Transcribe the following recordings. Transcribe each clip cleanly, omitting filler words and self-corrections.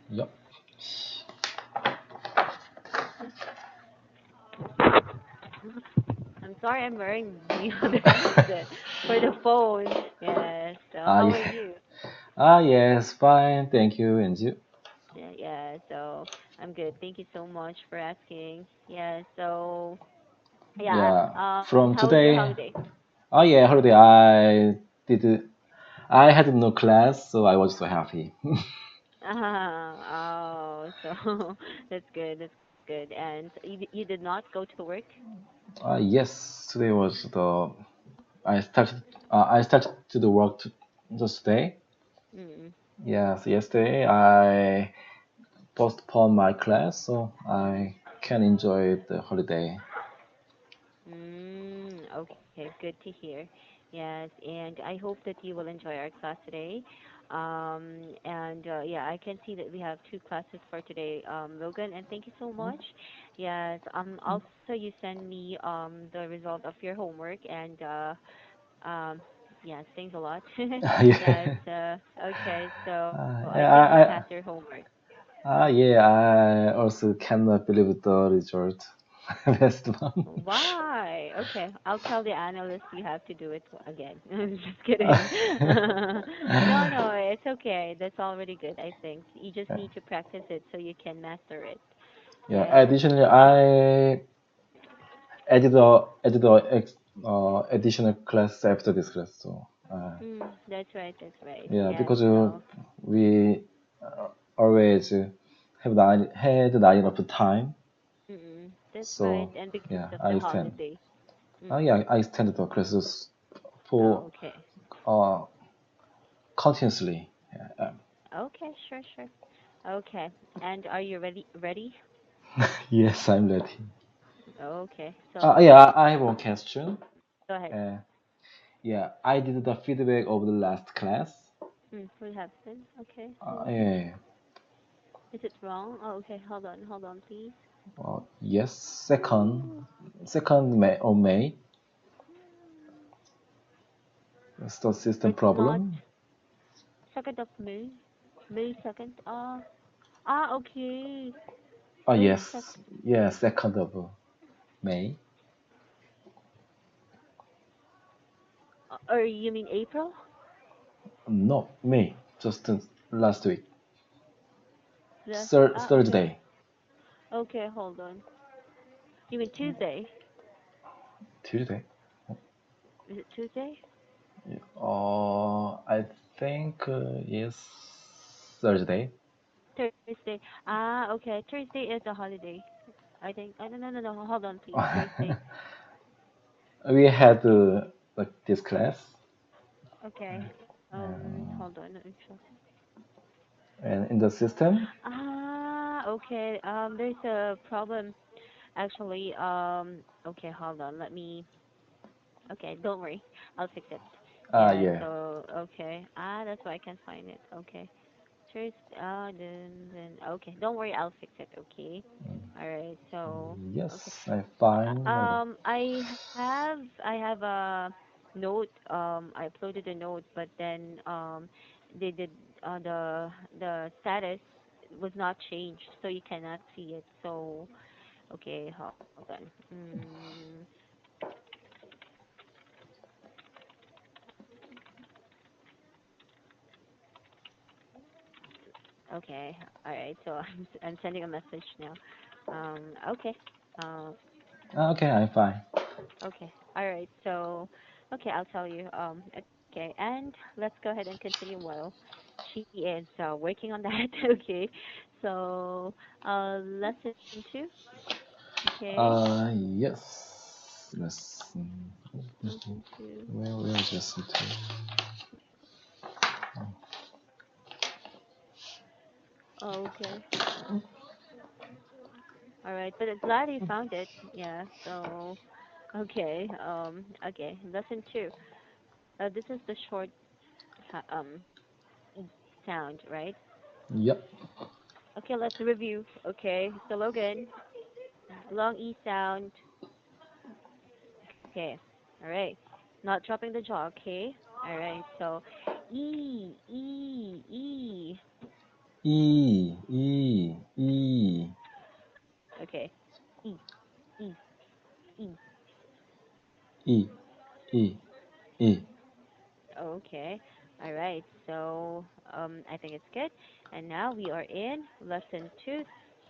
Yep. I'm sorry, I'm wearing the other headset for the phone. Yes. So how are Yeah. you? Yes, fine. Thank you. And you? Yeah, yeah. So I'm good. Thank you so much for asking. Yeah. So yeah. Yeah. From How was your today. holiday? Yeah, holiday. Did. I had no class, so I was so happy. Oh, so that's good. That's good. And you did not go to work? Yes, today was the. I started to the work just today. Mm. Yes, yesterday I postponed my class, so I can enjoy the holiday. Okay, good to hear. Yes, and I hope that you will enjoy our class today. And yeah, I can see that we have two classes for today, Logan, and thank you so much. Yes, also you send me the result of your homework and um yes, thanks a lot. Yes, Yeah. okay, so I Yeah, think you passed your homework. yeah, I also cannot believe the result. Last one. Why? Okay, I'll tell the analyst you have to do it again. Just kidding. No, no, it's okay. That's already good, I think. You just Yeah, need to practice it so you can master it. yeah. Yes. Additionally, I added additional class after this class. So That's right. That's right. yeah, Yes. because So, we always had not enough time. that's right. So And because yeah, of I the extend. holiday. Yeah, I extended the classes for Okay. uh continuously. Yeah, Okay. Sure. Sure. Okay. And are you ready? Ready? yes, I'm ready. Okay. So, Yeah, I have one question. go ahead. Uh, yeah, I did the feedback of the last class. What happened? Okay. Yeah, Is it wrong? Oh, okay. Hold on, please. yes, second May of May. It's the system It's not problem. 2nd of May. May 2nd. Okay. May Yes, 2nd. yeah, second of May. Or you mean April? No, May. Just last week. Yes. Okay. Thursday. Okay, hold on. You mean Tuesday? Tuesday. Is it Tuesday? I think yes, Thursday. Thursday. Okay. Thursday is a holiday. I think. No, no, no, no. Hold on, please. Thursday. We had like this class, Okay. Hold on. Let me check. and in the system. Okay. There's a problem actually. Okay, hold on. Let me. Okay, don't worry. I'll fix it. Yeah, Yeah. so okay. That's why I can't find it. Okay. First then okay. Don't worry, I'll fix it, okay? All right. So, okay. Yes, I find. I have a note. I uploaded a note, but then they did the status was not changed, so you cannot see it. So, okay, hold on. Okay. All right. So I'm sending a message now. Okay. Uh, Okay, I'm fine. okay. All right. So, okay, I'll tell you. Okay. And let's go ahead and continue while she is working on that. Okay. So, lesson two. Okay. Yes. Lesson two. Where is lesson two? Okay. All right. But I'm glad you found it. Yeah. So, okay. Okay. Lesson two. This is the short E sound, right? Yep. Okay, let's review. Okay, so Logan, long E sound. Okay, all right. Not dropping the jaw. Okay, all right. So E. E, Okay. E, E, E. E, E, E. Okay. All right. So I think it's good. And now we are in lesson two,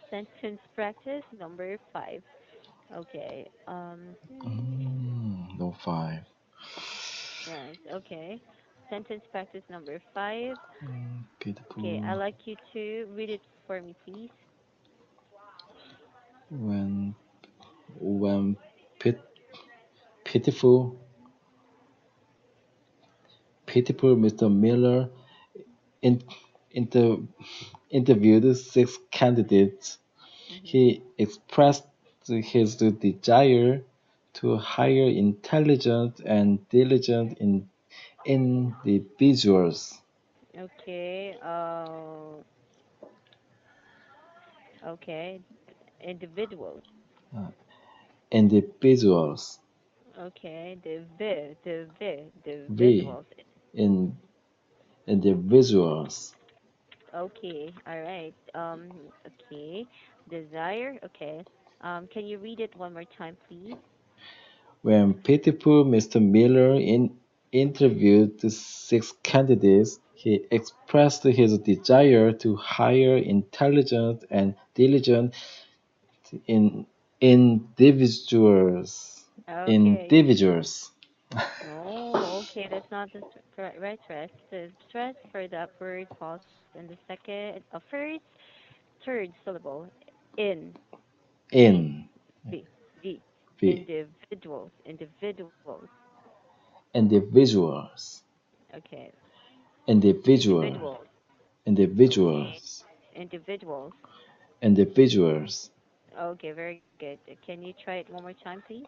sentence practice number five. Okay. No five. Yes. Okay. Sentence practice number five. Okay. I'd Beautiful. like you to read it for me, please. When when pit, pitiful pitiful Mr. Miller in, inter, interviewed six candidates. Mm-hmm. He expressed his desire to hire intelligent and diligent individuals. Okay. Okay. Individuals. Uh, individuals. Okay. The We visuals. in individuals. Okay. All right. Okay. Desire. Okay. Can you read it one more time, please? When pitiful Mr. Miller interviewed the six candidates, he expressed his desire to hire intelligent and diligent in, individuals. Okay. Individuals. No. Okay. That's not the right stress. The stress for that word falls in the second, first, third syllable. In. V. In. V. V. We. Individuals. Individuals. Individuals. Okay. Individual. Individuals. Okay. Individuals. Individuals. Individuals. Okay, very good. Can you try it one more time, please?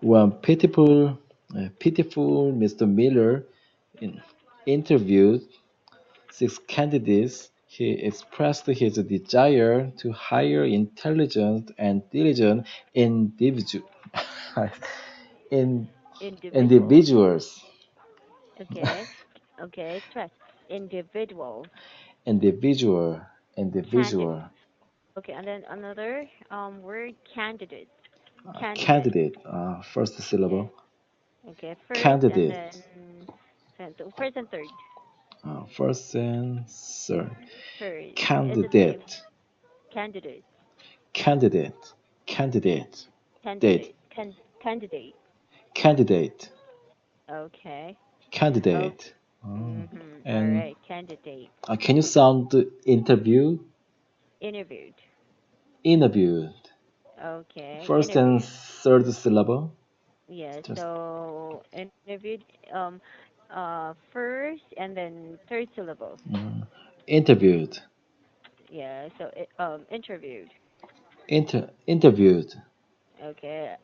One pitiful Mr. Miller in, interviewed six candidates. He expressed his desire to hire intelligent and diligent individu- in Individuals. individuals. Okay. Okay, stress. Individuals. Individual. Candidate. Individual. Okay, and then another word, candidate. Candidate. Candidate. First Yes. syllable. Okay, first and Candidate. then first and third. First and third. Third. It's the same. Candidate. Candidate. Candidate. Candidate. Date. Candidate. Candidate. Candidate. Okay. Okay. Candidate. All And right. Candidate. can you sound the interview? Interviewed. Interviewed. Okay. First and Interviewed. third syllable. Yeah, Just so interviewed first and then third syllable. interviewed. Yeah, so interviewed. Interviewed. Okay,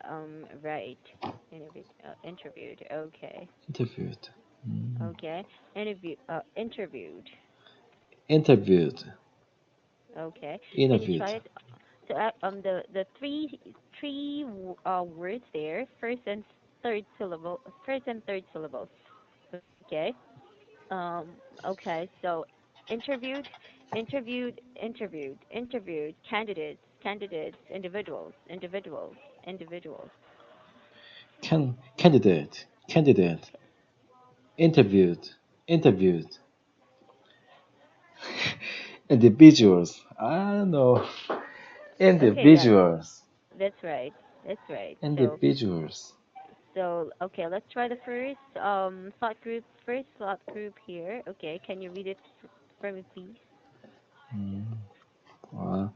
right. Interviewed. Okay. Interviewed. Okay. Interviewed. Interviewed. Okay. Can you Interviewed. try it? So the three words there, third syllable, first and third syllables. Okay. Okay, so interviewed, individuals. Candidate. Candidate. Interviewed. Interviewed. Individuals. I don't know. Okay, yeah, Individuals. that's right. That's right. Individuals. Okay, let's try the first thought group here. Okay, can you read it for me, please? Uh,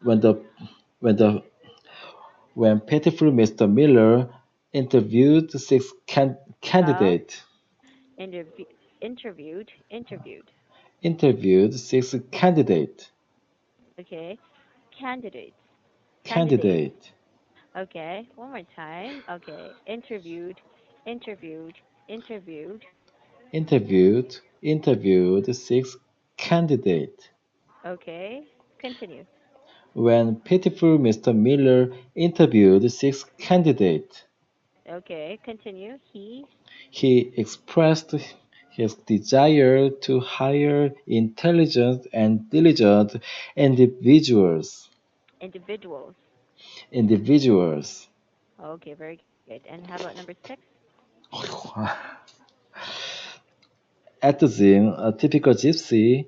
when the when the when pitiful Mr. Miller interviewed six Uh, candidates. interview, interviewed. Interviewed six candidates. Okay, candidates, candidates. Candidate. Okay, one more time. Okay, interviewed, interviewed. Interviewed six candidates. Okay, continue. When pitiful Mr. Miller interviewed six candidates, Okay, continue. He, he expressed his desire to hire intelligent and diligent individuals. Individuals. Individuals. Okay, very good. And how about number six? At the Dhen, a typical gypsy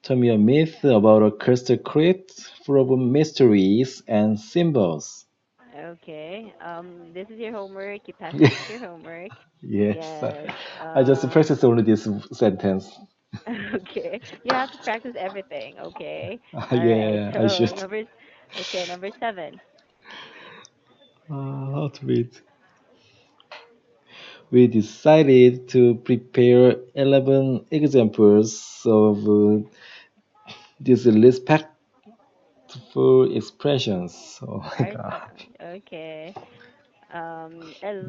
told me a myth about a crystal crypt full of mysteries and symbols. Okay. This is your homework. You pass it as your homework. Yes, Yes. I just practiced only this sentence. Okay. You have to practice everything. Okay. All right. Yeah, I So should. okay, number seven. How to read? We decided to prepare 11 examples of these respectful expressions. Oh my Our god. sound. Okay.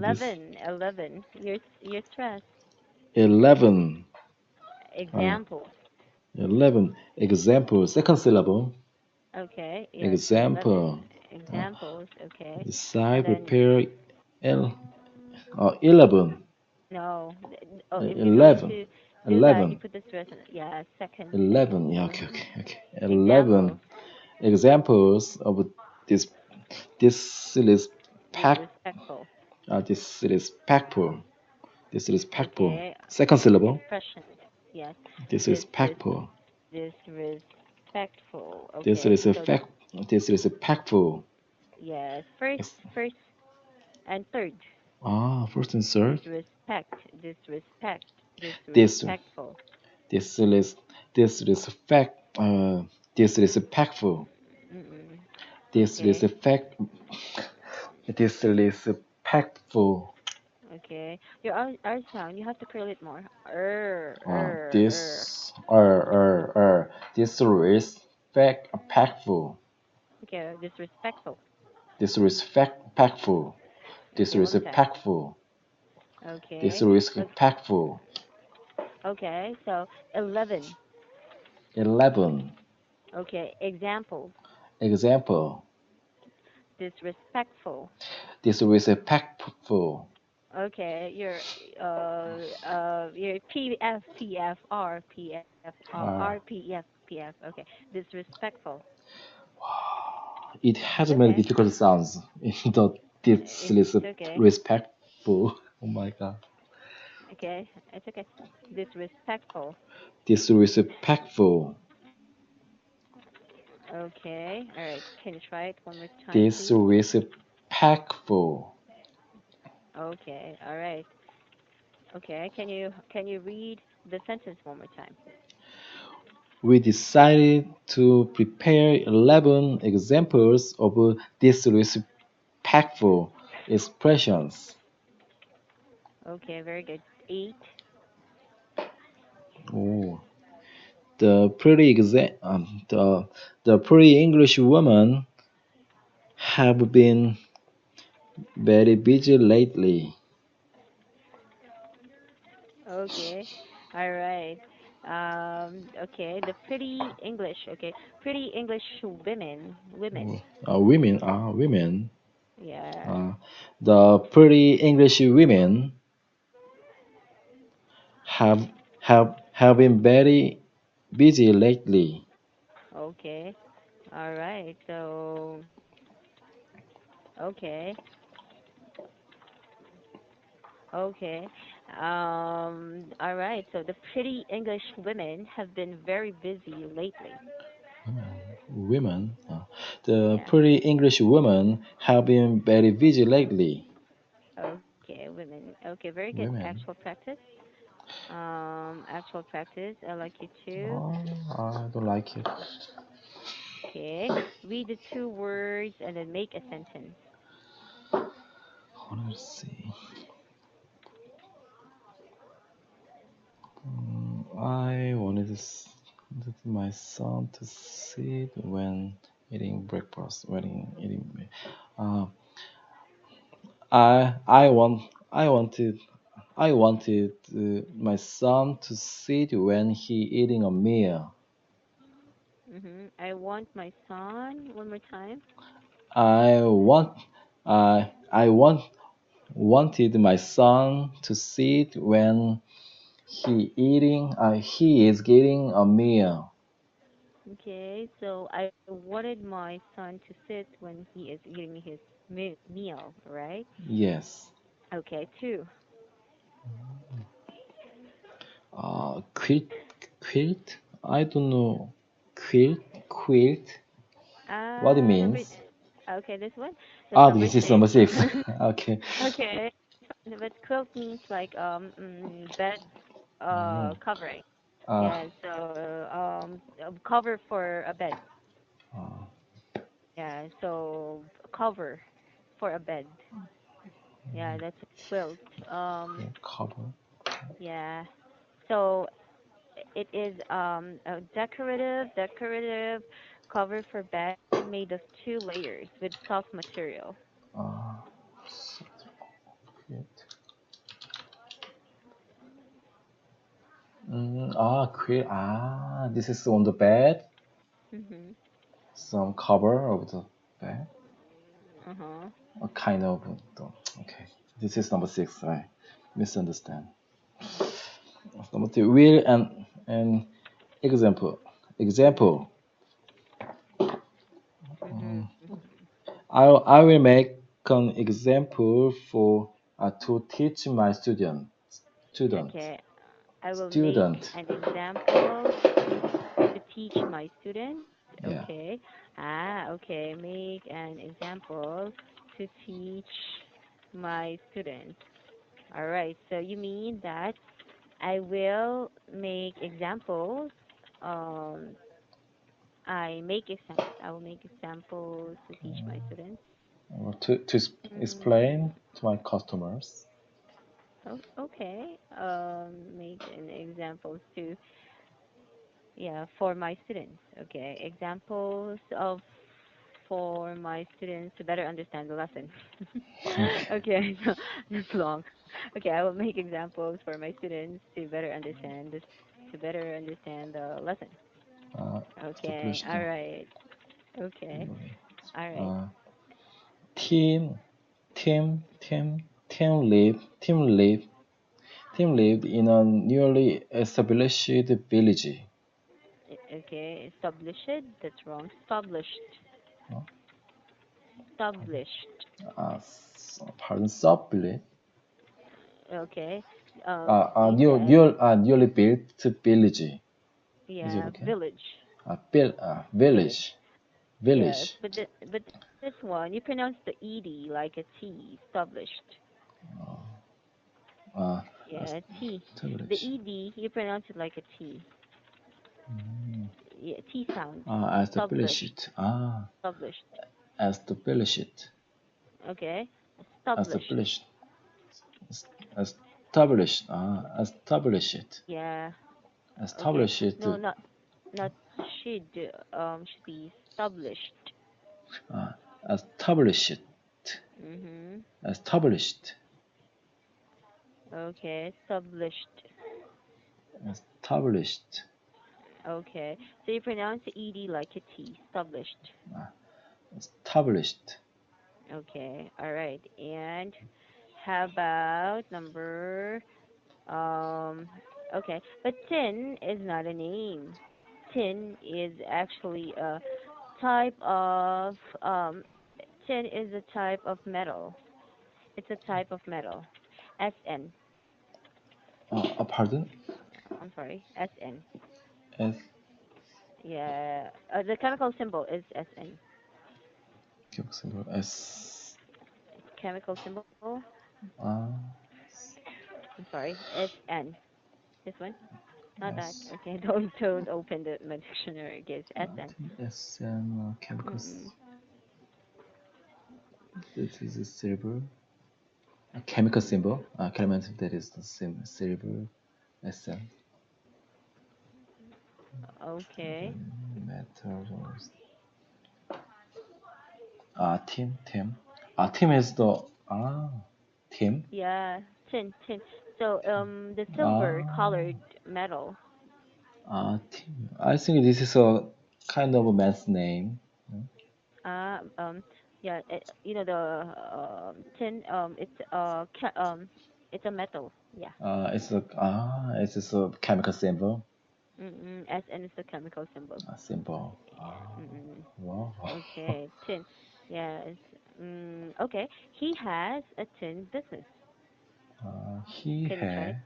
This 11. You're stressed. 11. Uh, Examples. 11 example. Second syllable. Okay. Yes. 11 Example. Uh, examples. Okay. And decide, then prepare, 11. no. Oh, if you're going 11. to do that, you 11. put the stress on. Yeah. Second 11. Yeah, syllable. okay, okay, okay. Examples. 11 examples of this disrespect, Disrespectful. disrespectful, disrespectful. Okay. Second syllable. Expressions. Yes. Disres Disrespectful, disrespectful. Okay. So disrespect, disrespectful. yes. First and third. First and third. Disrespect. Dis, Disrespectful. disres, disrespect, disrespectful, Mm-mm. Okay. disrespect, disrespectful. Okay. Your R sound, you have to curl it more. Disrespectful, Okay. Disrespectful. disrespectful, Okay. One more time. disrespectful, Okay. Okay. disrespectful. Okay. So 11. 11. Okay. Examples. Example, Disrespectful. disrespectful. Okay. Your Uh, PF. Okay. Disrespectful. it It's has many okay. difficult sounds in the It's okay. disrespectful. Oh my god. Okay. It's okay. Disrespectful. Disrespectful. Okay. All right. Can you try it one more time, please? Disrespectful. Okay. All right. Okay. Can you read the sentence one more time? We decided to prepare 11 examples of disrespectful expressions. Okay. Very good. 8. Oh, the pretty English woman have been very busy lately. Okay. All right. Okay. The pretty English. Okay. Pretty English women. Women. Women. Yes. Uh, the pretty English women have been very busy lately. Okay. All right. So, okay. Okay. All right. So the pretty English women have been very busy lately. Women, the Yeah. pretty English women have been very busy lately. Okay, women. Okay, very good. Women. Actual practice. Actual practice. I like you too. Oh, I don't like it. Okay. Read the two words and then make a sentence. Let's see. I wanted my son to sit when eating breakfast. When eating, uh, I want I wanted my son to sit when he eating a meal. I want my son. One more time. I want I wanted my son to sit when He is getting a meal. Okay, so I wanted my son to sit when he is eating his meal, right? Yes. Okay, two. Quilt, quilt? I don't know. Quilt? What it Number. means? Okay, this one. That's number This is six. number six. Okay. Okay, but quilt means like bed Mm. covering. Uh, Yeah, so a cover for a bed. uh, Yeah, so cover for a bed. Yeah, that's a quilt. quilt cover. Yeah. So it is a decorative cover for bed made of two layers with soft material. Uh, quilt. Quilt. This is on the bed. Mhm. Some cover of the bed. Uh-huh. A kind of. Okay. This is number six. I misunderstand. Number two. Will and example. Mhm. Example. Mhm. Mhm. I will make an example for to teach my student Okay. I will make student. an example to to teach my students. Yeah. Okay. Okay. Make an example to teach my students. All right. So you mean that I will make examples. Um, I will make examples to teach my students. To explain Mm, to my customers. okay. Make an examples to yeah for my students. Okay. Examples of for my students to better understand the lesson. Okay. Okay. So that's long. Okay. I will make examples for my students to better understand the lesson. Okay. Established. All right. Okay. All right. Uh, team, team team lived in a newly established village. Okay. Established. That's wrong. Established. Uh, Established. pardon, sublet. Okay. Yeah. Newly built village. Is it Yeah. okay? Village. Village. Village, Yes. village. But this one you pronounce the ed like a t. Established. Uh, Yeah. T. The established. ed you pronounce it like a t. Yeah. T sound. Established. Established. Established. Established. Okay. Established. Established. Established. Established. Yeah. Okay. Established. No, not should be established. Uh, established. Mhm. Established. Okay. Established. Established. Okay. So you pronounce the ed like a t. Established. Uh, Established. Okay. All right. And how about number okay. But tin is not a name. Tin is actually a type of tin is a type of metal. It's a type of metal. SN. Pardon? I'm sorry. SN. S. Yeah. The chemical symbol is SN. Symbol S. Chemical symbol. Uh, I'm sorry. SN. This one. Not that. S. Okay. Don't open the my dictionary. Okay. It's SN. S and chemicals. Mm-mm. This is a silver. A chemical symbol. Element that is the same silver. SN. Okay. Metals. Team. Team is the team. Yeah. Tin. So the silver Ah, colored metal. team. I think this is a kind of a man's name. Uh um yeah. The tin it's It's a metal. Yeah. It's just a chemical symbol. SN is the chemical symbol. Symbol. Mm-mm. Wow. Okay. Tin. Yes. Okay. He has a tin business. Uh, he Can you try it? had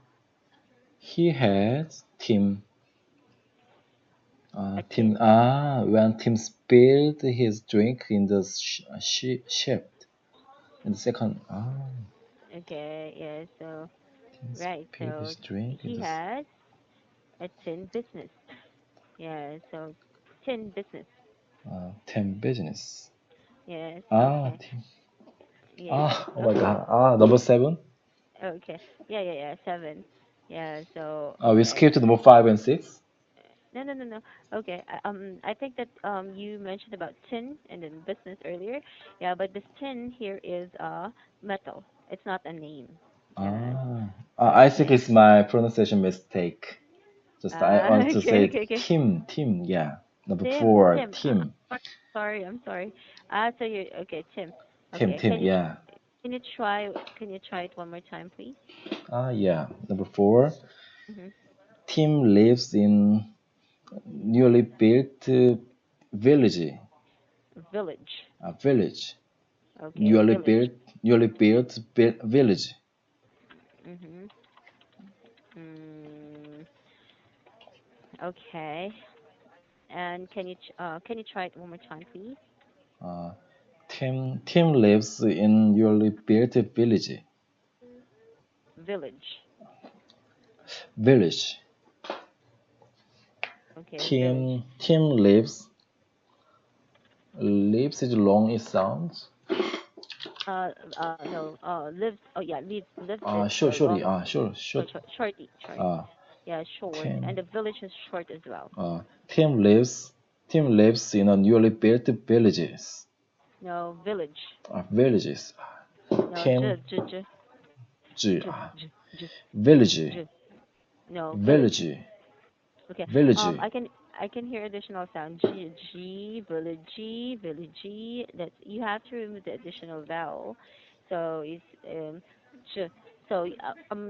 he had Tim A Tim tin. when Tim spilled his drink in the shift in the second Okay. Yeah. So Tim right. spilled So his drink in he the has a tin business. Yeah. So tin business. Tim business. Yes. Okay. Tim. Yes. Oh my Okay. God. Number seven. Okay. Yeah. Yeah. Yeah. Seven. Yeah. So We okay. skipped number five and six. No, no, no, no. Okay. I think that you mentioned about tin and then business earlier. Yeah, but this tin here is metal. It's not a name. Yes. I think Okay. it's my pronunciation mistake. Just I want to Okay, say okay, okay. Tim, yeah. Number Tim, four, Tim. Tim, Sorry, I'm sorry. So you okay, Tim. Okay. Tim, yeah. Can you try can you try it one more time, please? Yeah. Number four, Mhm. Tim lives in newly built village, Village. village, Okay, newly village. built, newly built village. Mhm. Mm, okay. And can you try it one more time, please? Uh, Tim lives in newly built village, Village. village. Okay, village. Tim lives is long it sounds. No. Lives. Oh yeah, lives is Shortly. long. Oh, Short. short. Uh, Yeah, short. And Tim, the village is short as well. uh, Tim lives, Tim lives in a newly built villages. No, village. Villages. No, Tim, j, uh, j, j, village, j. No, village. village, Okay. village, I can hear additional sound. Village. That's you have to remove the additional vowel. So it's j. So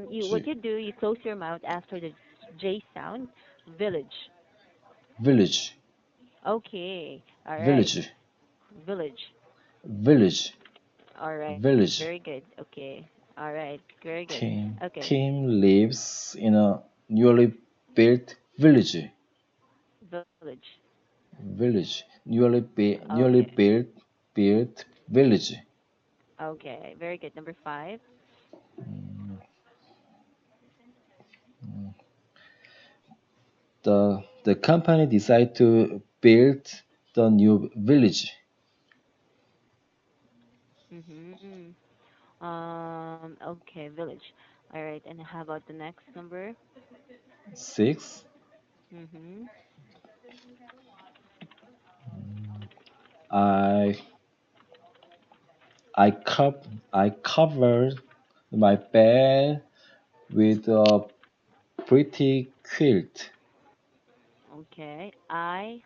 you what G, you do, you close your mouth after the J sound. Village. village, Okay. All right. village, Village. village, All right. village. Very good. Okay. All right. Very good. Okay. Tim lives in a newly built village. Village. Newly Okay. built village. Okay. Very good. Number five. The company decided to build the new village. Mm-hmm. Okay, village. All right, and how about the next number? Six. Mm-hmm. I I covered my bed with a pretty quilt. Okay, I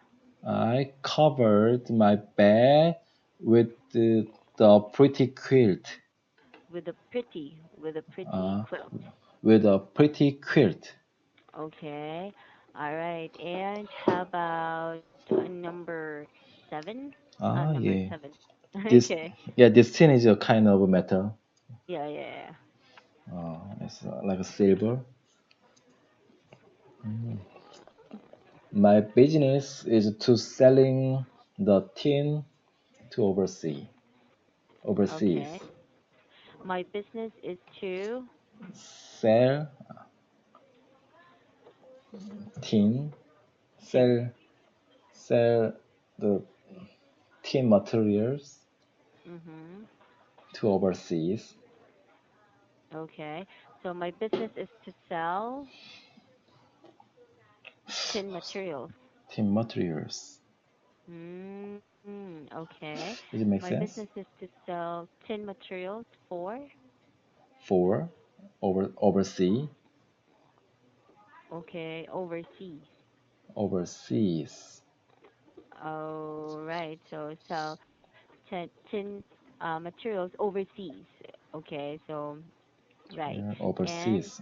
I covered my bed with the pretty quilt. with a pretty Uh, quilt. with a pretty quilt. Okay, all right, and how about number seven? Number Yeah. seven. This Okay. this tin is a kind of metal. Yeah, yeah, It's like a silver. My business is to selling the tin to yeah. Okay. overseas. My business is to Sell tin, tin. sell the tin materials Mm-hmm. to overseas. Okay. So my business is to sell tin materials. Tin materials. Mm, okay. Does it make My sense? business is to sell tin materials for, For overseas, okay, overseas. overseas. Oh, right. So sell tin materials overseas. Okay. So Right. And overseas.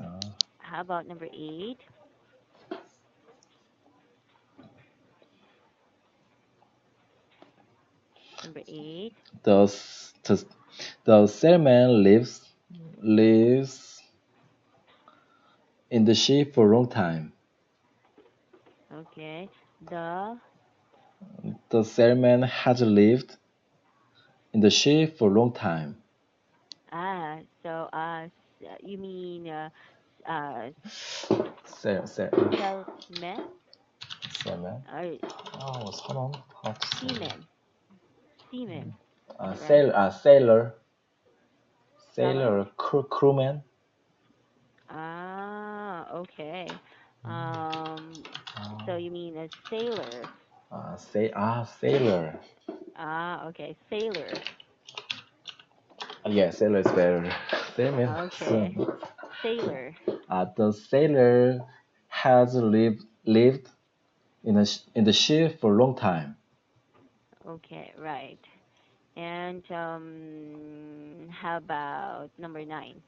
how about number eight? Number eight. The, the salmon lives in the ship for a long time. Okay. The The salmon has lived in the ship for a long time. so you mean uh Salmon. salmon Salmon. or 선언. How to say? seaman? Seaman. Is it right? Sailor. Seller? Crewman. Okay. Um, so you mean a sailor? Sailor. Okay, sailor. Yeah, sailor is better. Salmon. Okay, sailor. The sailor has lived in the ship for a long time. Okay, right. And how about number nine?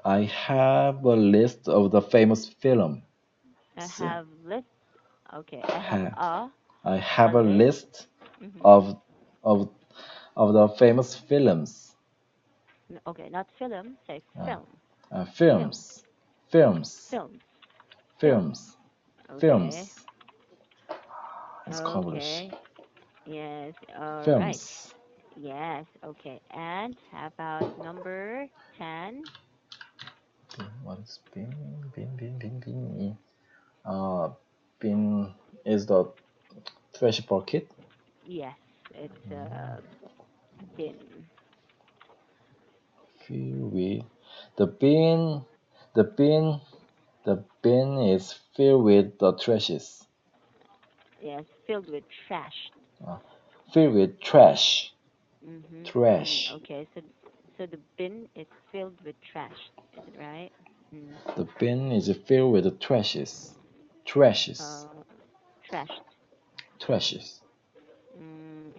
I have a list of the famous films. I have list. Okay, I have Ha- I a have a list. list Mm-hmm. of of of the famous films. Okay, not film. Say Uh, film. Film. films, films, Films. Films. films, Okay. films. It's English. Okay. Yes. All right. Films. Yes. Okay. And how about number 10? What is bin? Bin. Bin is the trash bucket. Yes, it's bin. Fill with the bin. The bin. The bin is filled with the trashes. Yes, filled with trash. Uh, Filled with trash. Mhm. Trash. Okay, so the bin is filled with trash. Is it right? Mm. The bin is filled with the trashes. Trashes. Uh, trashed. Trashes.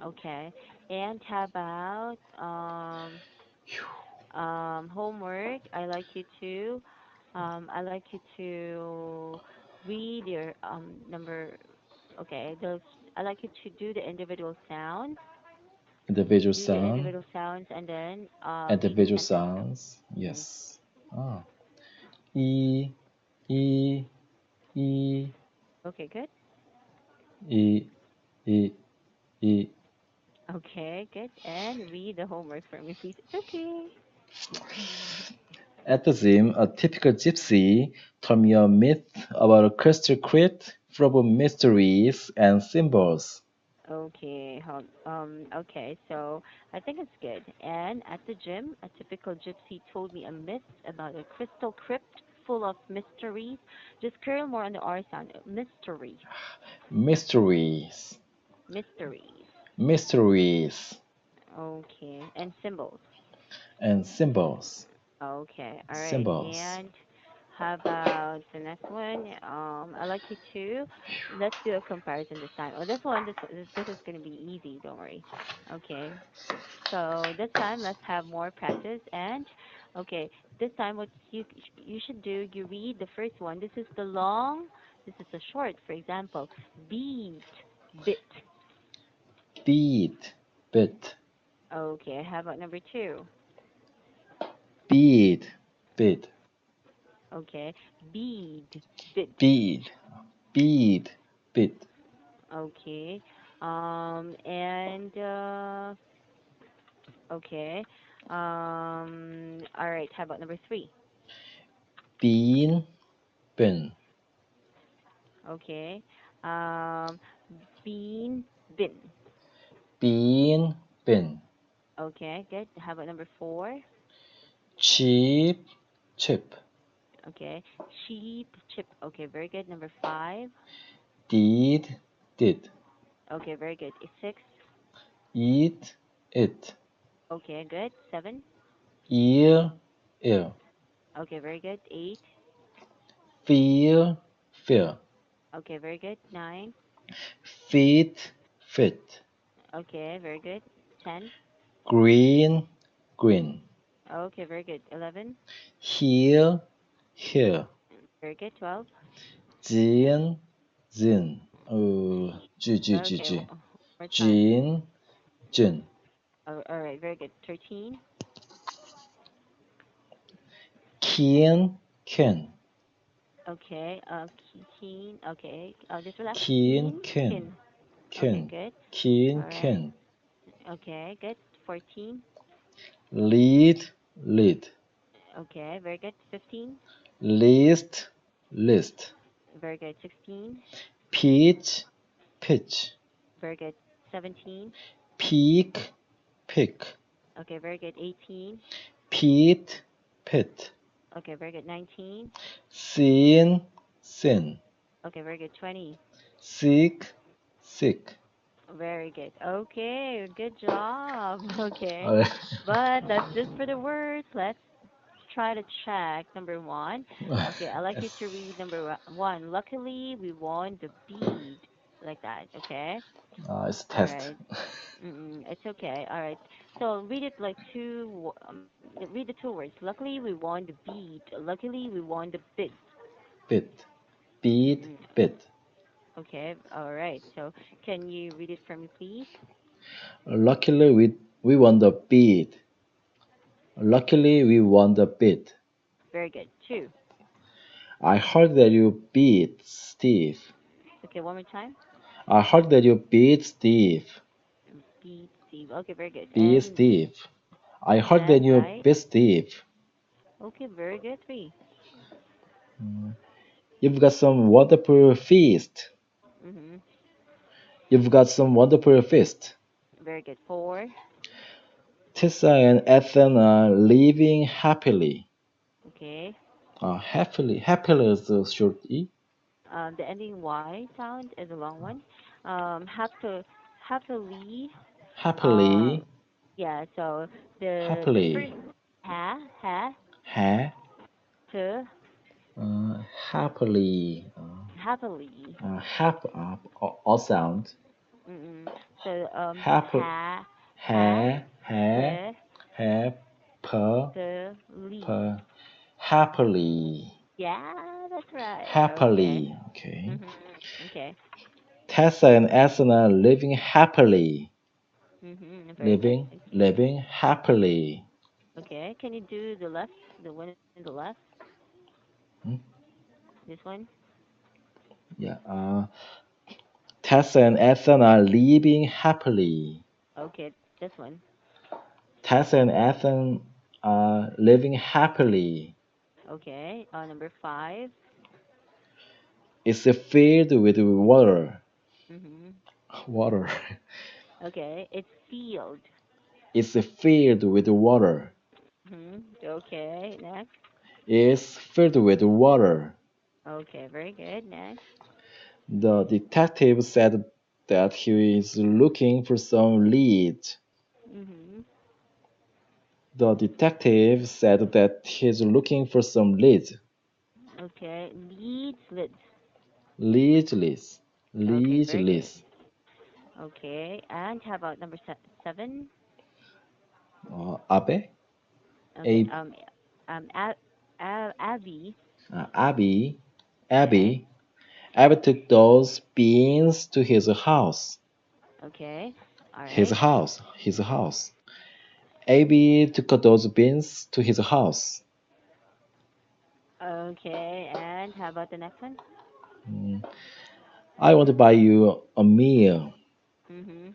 Okay. And how about homework? I like you to read your number. Okay, those. I like you to do the individual sounds. Individual Do the sound. individual sounds and then read the Individual sentence. sounds. Mm. Yes. Ah. E. E. E. Okay, good. E. E. E. Okay, good. And read the homework for me, please. It's okay. At the gym, a typical gypsy told me a myth about a crystal crate full of mysteries and symbols. Okay, okay, so I think it's good. And at the gym, a typical gypsy told me a myth about a crystal crypt full of mysteries. Just curl more on the R sound. Mystery. Mysteries. Mysteries. Mysteries. Okay, and symbols. And symbols. Okay, all right. Symbols. And how about the next one? I like you to let's do a comparison this time. Oh, this is gonna be easy. Don't worry. Okay. So this time let's have more practice. And okay, this time what you should do, you read the first one. This is the long. This is the short. For example, beat, bit. Beat. Bit. Okay. How about number two? Beat. Bit. Okay, bead, bit. Beat. Beat. Bit. Okay. And okay. All right. How about number three? Bean. Bin. Okay. Um, bean, bin. Bean. Bin. Okay, good. How about number four? Chip. Chip. Okay. Sheep, chip. Okay, very good. Number five. Did. Did. Okay, very good. Six. Eat. It. Okay, good. Seven. Ear. Ear. Okay, very good. Eight. Feel. Feel. Okay, very good. Nine. Fit. Fit. Okay, very good. 10. Green. Green. Okay, very good. 11. Here, here. Very good. 12. 진, 진. Okay, 쥐. more time. 진, 진. Oh, all right, very good. 13. 킨, 킨. Okay, keen. Okay, just relax. 킨, Keen, 킨. kin. Okay, 킨. good. 킨, All right. 킨. Okay, good. 14. Lead, lead. Okay, very good. 15. List, list. Very good. 16. Pitch, pitch. Very good. 17. Peak, pick. Okay, very good. 18. Pit, pit. Okay, very good. 19. Sin, sin. Okay, very good. 20. Sick, sick. Very good. Okay, good job. Okay. Uh, But that's just for the words. Let's try to check number one. Okay, I'd like you to read number one. Luckily, we won the bead. Like that, okay? it's a All test. right. It's okay. All right. So read it like read the two words. Luckily, we won the bead. Luckily, we won the bid. Bit, beat, Mm, bit. okay. All right. So can you read it for me, please? Luckily, we won the beat. Luckily, we won the beat. Very good. Two. I heard that you beat Steve. Okay, one more time. I heard that you beat Steve. Beat Steve. Okay, very good. Beat And Steve. I heard that and you right. beat Steve. Okay, very good. Three. You've got some wonderful feast. Mhm. You've got some wonderful feast. Very good. Four. Tessa and Ethan are living happily. Okay. Happily is the short E. The ending Y sound is a long one. Happily. Uh, Happily, yeah. So the first happily, ha ha, to happily, happily. all sound. Mm-mm. So Happy, ha ha, ha, to ha, pa, the lee. pa, happily, Yeah, that's right. Okay. happily. Okay. Mhm. Okay. Tessa and Ethan are living happily. Mhm. Very good. Living, Okay. living happily. Okay. Can you do the left? The one in the left? Hmm? This one? Yeah. Tessa and Ethan are living happily. Okay. This one. Tessa and Ethan are living happily. Okay. Number five. It's filled with water. Mhm. Water. Okay. It's field. It's filled with water. Mhm. Okay. Next. It's filled with water. Okay. Very good. Next. The detective said that he is looking for some leads. Mhm. The detective said that he's looking for some leads. Okay. Leads. Lids. Leads list. Okay. Leads Very good. list. Okay. And how about number seven? Abe? Okay. A, Abby. Abby? Okay. Abby? Abby took those beans to his house. Okay. All His right. house. His house. Abby took those beans to his house. Okay. And how about the next one? Mm, I want to buy you a meal. Mhm.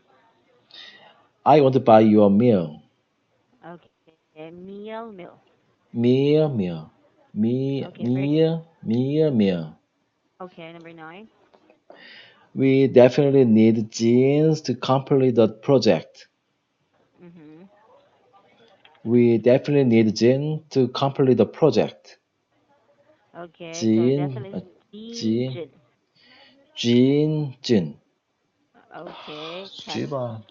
I want to buy you a meal. Okay. Meal. Meal, meal. Okay. Very good. Meal, meal, meal. Okay. Number nine. We definitely need jeans to complete the project. Mhm. We definitely need jeans to complete the project. Okay. So Jean, definitely Jean, Jin. Jean. Okay. 10. G吧,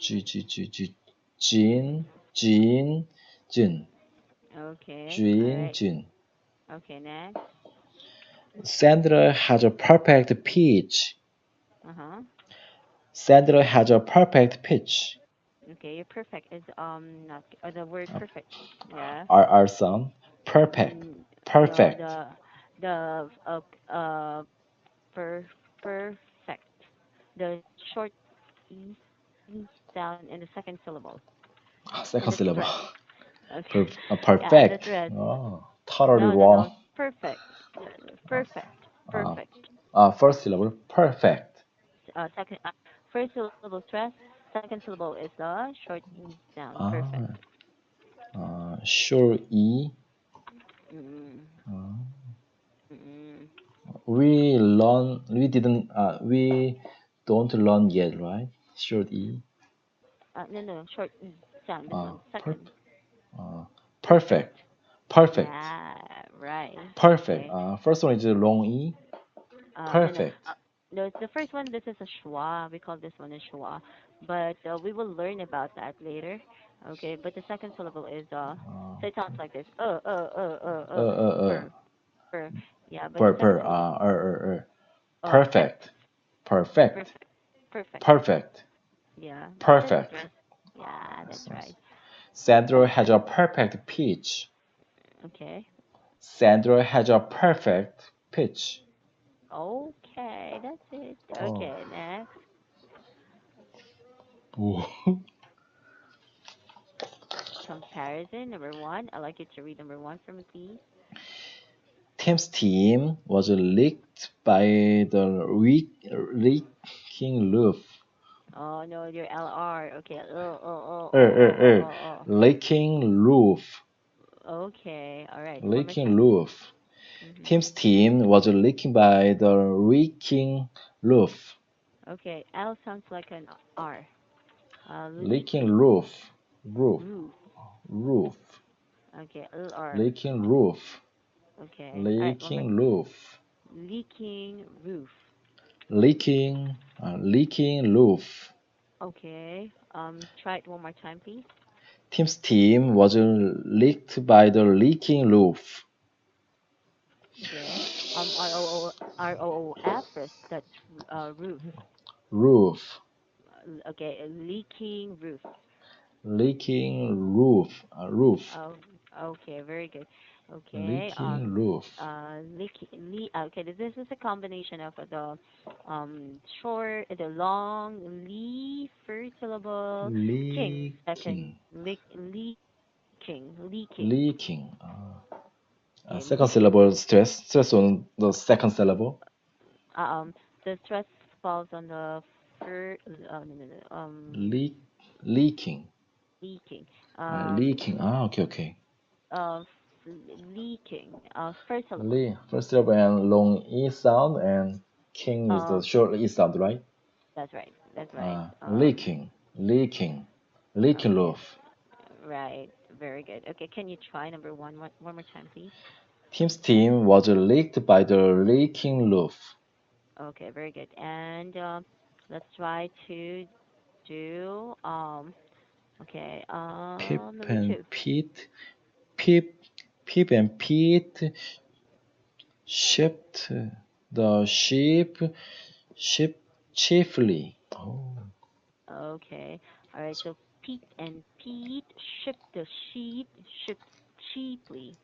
Jean, Okay. All right. Jean. Okay. Next. Sandra has a perfect pitch. Uh huh. Sandra has a perfect pitch. Okay, your perfect is not the word Uh, perfect. Yeah. R sound. Perfect. Mm, no, Perfect. the per perfect. The short e, e sound in the second syllable and Second the syllable. stress. Okay. Yeah, the Perfect. stress. Oh, totally No, no, wrong. no. Perfect. Perfect. Uh, Perfect. First syllable. Perfect. Second, first syllable stress. Second syllable is the short e sound. Perfect. Uh, sure. E. Mm, Uh, mm. we don't learn yet, right? Sure. E. No, no, short e sound. This Uh, one, per, second. Perfect. Perfect. Perfect. Yeah, right. Perfect. Okay. First one is a long E. No, no. Perfect. No, the first one, this is a schwa. We call this one a schwa. But we will learn about that later. Okay, but the second syllable is so it sounds like this. Uh, uh, uh. Per, per. Yeah, but the Per, second per. syllable, F. Perfect. Perfect. Perfect. Perfect. Perfect. Yeah, that's Perfect. stress. Yeah, that's right. Sandra has Okay. a perfect pitch. Okay. Sandra has a perfect pitch. Okay, that's it. Oh. Okay, next. Ooh. Comparison, number one. I'd like you to read number one for me, please. Tim's team was licked by the leaking roof. Oh no, your LR. Okay. Oh. Leaking roof. Okay. All right. One more Leaking time, please. roof. Mhm. Tim's team was leaking by the leaking roof. Okay. L sounds like an R. Leaking Leaking roof. Roof. roof. Roof. Okay. LR. Leaking roof. Okay. All right. One more. Leaking roof. Leaking roof. Leaking roof. Okay. Try it one more time, please. Tim's team was leaked by the leaking roof. Okay. ROOF. That's roof. Roof. Okay. Leaking roof. Leaking roof. Roof. Oh, okay, very good. Okay, Leaking roof. okay, this is a combination of the short, the long lee first syllable, king second, Leaking. leaking, Leaking. okay, Second syllable stress. Stress on the second syllable. Uh, um, the stress falls on the first, no, no, no, Leak. Leaking. leaking, Leaking. Okay, okay. uh, leaking, first syllable, First syllable and long E sound, and king is the uh, short E sound, right? that's right, Leaking. Leaking. Leaking okay. roof. Right. Very good. Okay, can you try number one more time, please? Tim's team was leaked by the leaking roof. Okay, very good. And let's try to do okay, Pip number and two. Pete. Pip, Pip and Pete shipped the ship chiefly. Oh, Okay. All right. So Pete and Pete ship the sheep ships cheaply.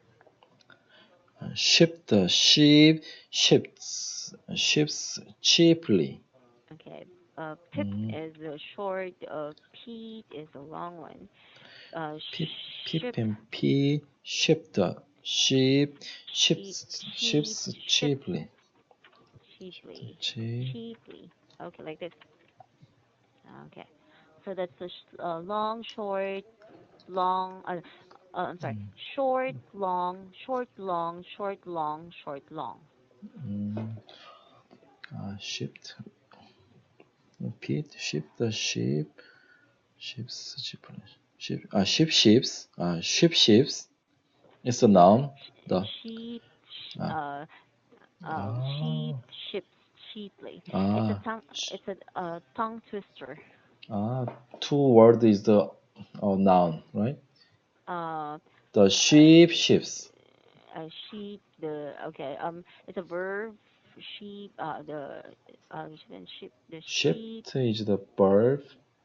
shipped the ships cheaply. Okay. Pip Mm, is a short. Pete is a long one. Uh, Pip, Pip ship and Pete shipped the cheap cheap ships ship cheaply. cheaply Cheap. cheaply. Okay, like this. Okay. So that's a long, short, long. I'm sorry. Short, long, short, long, short, long, short, long. Mm, shipped. Pete shipped the ships cheaply. Ships. It's a No, noun. The sheep, uh, sheep ah ships cheaply. It's a ah tongue. sh- It's a tongue twister. ah. Two word is the noun, right? Uh, The ships. sheep. The okay. It's a verb. Sheep. The sheep. The sheep. Shipped is the verb.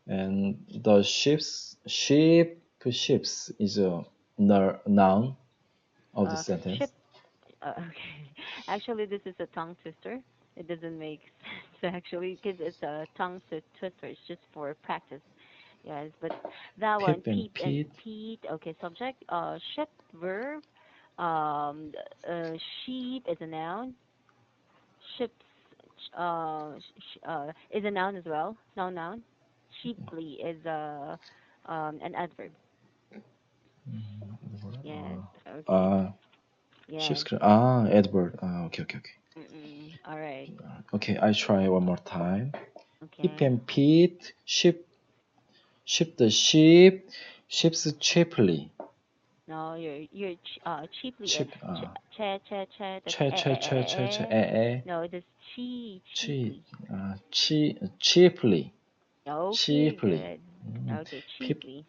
And the ships is a noun of the Ship. sentence. Okay. Actually, this is a tongue twister. It doesn't make sense actually because it's a twister. It's just for practice. Yes, but that one, Pip and peep and Pete. Pete. Okay, subject. Ship verb. Sheep is a noun. Ships. Is a noun as well. Noun. Sheeply is a an adverb. Yes. Okay. Uh, Yes. Edward. Okay, okay, okay. Mm-mm. All right. Okay, I try one more time. Pip Okay. and Pete, ship the sheep, ships cheaply. No, you're cheaply Cheap, that's eh. no, this Cheap, cheaply. cheaply, Okay, cheaply. good. Mm. Okay, Pip, cheaply.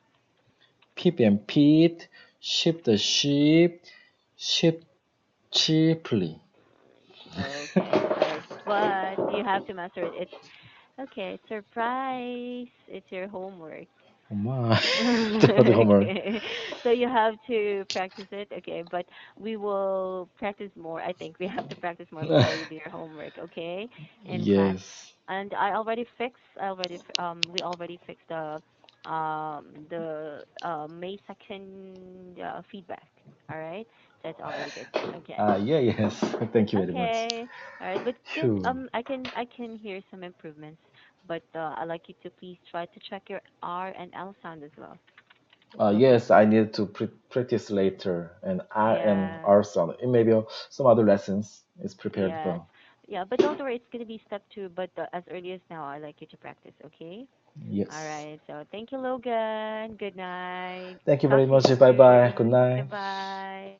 Pip and Pete, ship the sheep, ship cheaply. Okay, all right, but you have to master it. It's okay. Surprise! It's your homework. 엄마, the homework. Okay. So you have to practice it. Okay, but we will practice more. I think we have to practice more before you do your homework, okay? In class. Yes. And we already fixed the May 2nd feedback. All right? So it's already good. Okay. Yeah, yes. Thank you very much. Okay. All right. But can Phew. I can hear some improvements, but I'd like you to please try to check your R and L sound as well. Okay. Yes, I need to practice later and R and Yeah. R sound. And maybe some other lessons is prepared Yes. though. Yeah, but don't worry, it's gonna be step two. But as early as now, I like you to practice. Okay. All Yes. right. So thank you, Logan. Good night. Thank you very Talk to you much. Bye bye. Good soon. night. Goodbye.